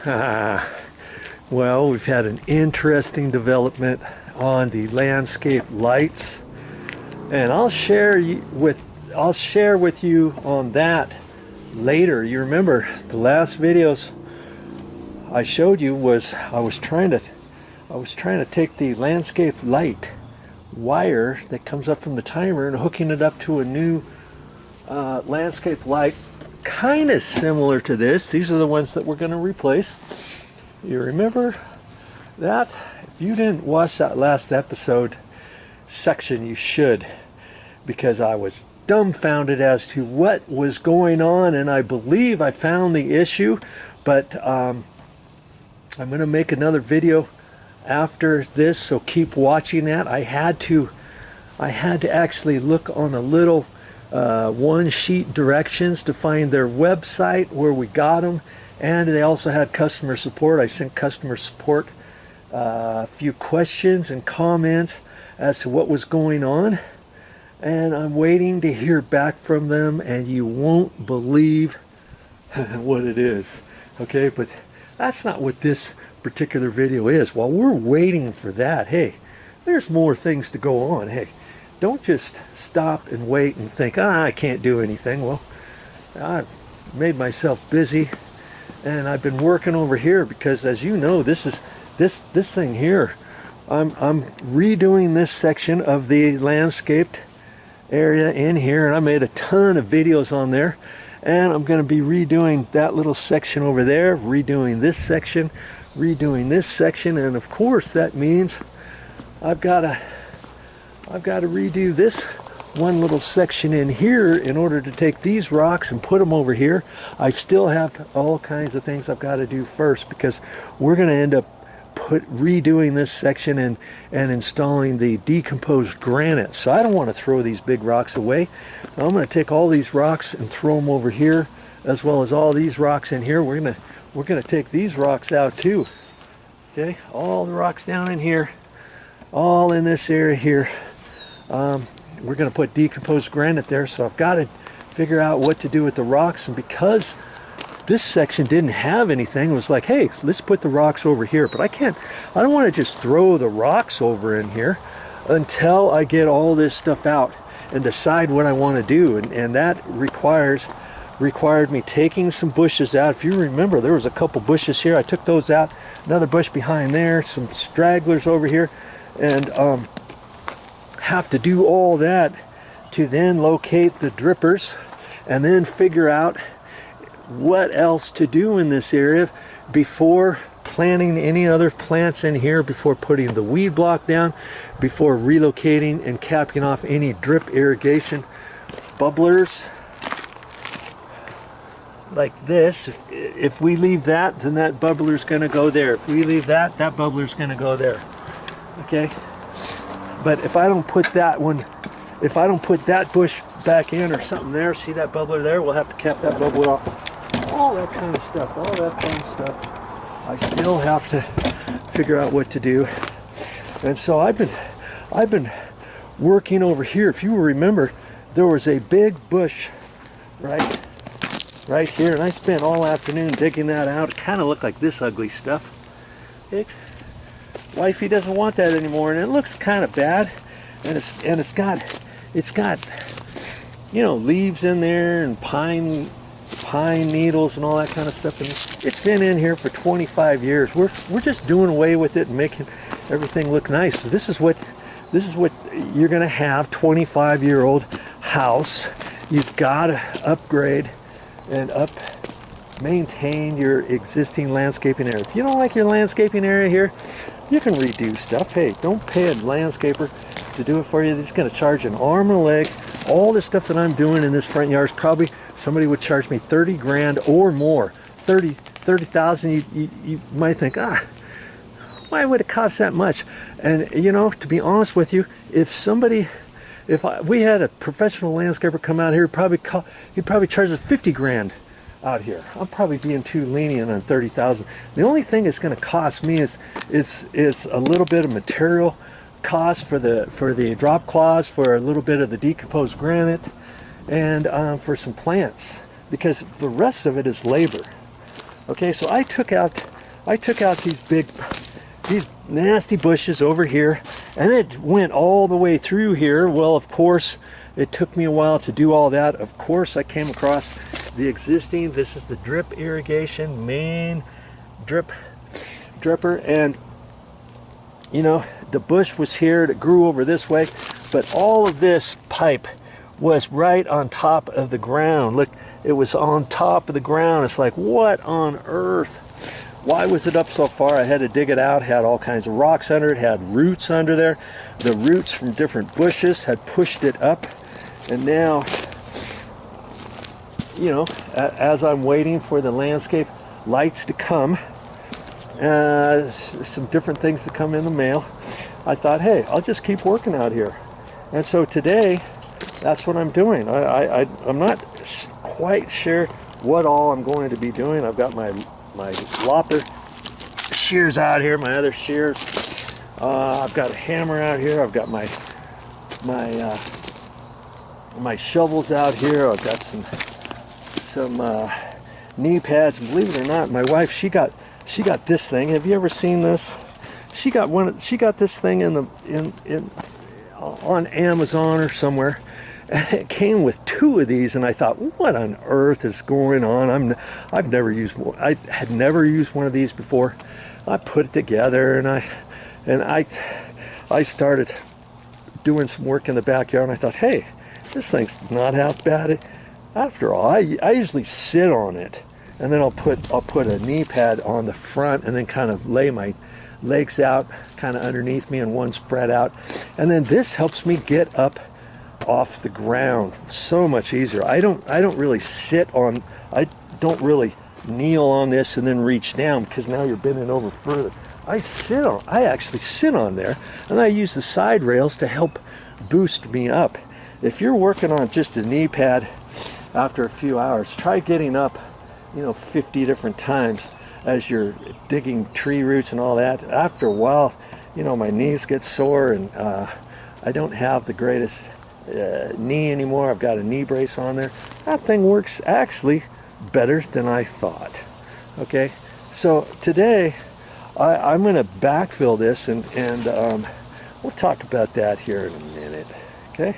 Well, we've had an interesting development on the landscape lights, and I'll share with you on that later. You remember the last videos I showed you was I was trying to take the landscape light wire that comes up from the timer and hooking it up to a new landscape light, kind of similar to this. These are the ones that we're going to replace. You remember that? If you didn't watch that last episode section, you should, because I was dumbfounded as to what was going on, and I believe I found the issue. But I'm going to make another video after this, so keep watching that. I had to actually look on a little one sheet directions to find their website where we got them, and they also had customer support. I sent customer support a few questions and comments as to what was going on, and I'm waiting to hear back from them, and you won't believe what it is. Okay, but that's not what this particular video is. While we're waiting for that, hey, there's more things to go on. Hey, don't just stop and wait and think, I can't do anything. Well, I've made myself busy, and I've been working over here because, as you know, this thing here, I'm redoing this section of the landscaped area in here, and I made a ton of videos on there, and I'm going to be redoing that little section over there, redoing this section, and of course that means I've got to redo this one little section in here in order to take these rocks and put them over here. I still have all kinds of things I've got to do first, because we're going to end up redoing this section and installing the decomposed granite. So I don't want to throw these big rocks away. I'm going to take all these rocks and throw them over here, as well as all these rocks in here. We're going to take these rocks out too. Okay, all the rocks down in here, all in this area here. We're going to put decomposed granite there, so I've got to figure out what to do with the rocks. And because this section didn't have anything, it was like, hey, let's put the rocks over here. But I don't want to just throw the rocks over in here until I get all this stuff out and decide what I want to do. And that required me taking some bushes out. If you remember, there was a couple bushes here. I took those out, another bush behind there, some stragglers over here, and have to do all that to then locate the drippers and then figure out what else to do in this area before planting any other plants in here, before putting the weed block down, before relocating and capping off any drip irrigation bubblers like this. If we leave that, then that bubbler's going to go there. If we leave that, that bubbler's going to go there. Okay, but if I don't put that bush back in or something there, see that bubbler there, we'll have to cap that bubbler off. All that kind of stuff, all that fun stuff. I still have to figure out what to do. And so I've been working over here. If you remember, there was a big bush right here, and I spent all afternoon digging that out. It kind of looked like this ugly stuff. Wifey doesn't want that anymore, and it looks kind of bad. And it's got you know, leaves in there and pine needles and all that kind of stuff. And it's been in here for 25 years. We're just doing away with it and making everything look nice. So this is what you're going to have. 25-year-old house. You've got to upgrade and maintain your existing landscaping area. If you don't like your landscaping area here, you can redo stuff. Hey, don't pay a landscaper to do it for you. It's going to charge an arm and a leg. All the stuff that I'm doing in this front yard is probably somebody would charge me 30 grand or more. 30,000. You might think, why would it cost that much? And you know, to be honest with you, if we had a professional landscaper come out here, he'd probably charge us 50 grand out here. I'm probably being too lenient on 30,000. The only thing it's going to cost me is a little bit of material cost for the drop cloths, for a little bit of the decomposed granite, and for some plants, because the rest of it is labor. Okay, so I took out I took out these nasty bushes over here, and it went all the way through here. Well, of course, it took me a while to do all that. Of course, I came across the existing, this is the drip irrigation main dripper, and you know, the bush was here, it grew over this way, but all of this pipe was right on top of the ground. Look, it was on top of the ground. It's like, what on earth? Why was it up so far? I had to dig it out. It had all kinds of rocks under it, had roots under there. The roots from different bushes had pushed it up, and now, you know, as I'm waiting for the landscape lights to come, some different things to come in the mail, I thought, hey, I'll just keep working out here. And so today, that's what I'm doing. I'm not quite sure what all I'm going to be doing. I've got my lopper shears out here, my other shears. I've got a hammer out here. I've got my shovels out here. I've got some knee pads. And believe it or not, my wife, she got this thing. Have you ever seen this? She got this thing on Amazon or somewhere. And it came with 2 of these, and I thought, what on earth is going on? I've never used one. I had never used one of these before. I put it together, and I started doing some work in the backyard, and I thought, hey, this thing's not half bad after all. I usually sit on it, and then I'll put a knee pad on the front, and then kind of lay my legs out kind of underneath me and one spread out, and then this helps me get up off the ground so much easier. I don't really sit on, I don't really kneel on this and then reach down, because now you're bending over further. I actually sit on there, and I use the side rails to help boost me up. If you're working on just a knee pad after a few hours, try getting up, you know, 50 different times as you're digging tree roots and all that. After a while, you know, my knees get sore, and I don't have the greatest knee anymore. I've got a knee brace on there. That thing works actually better than I thought. Okay, so today I'm going to backfill this, and we'll talk about that here in a minute. Okay.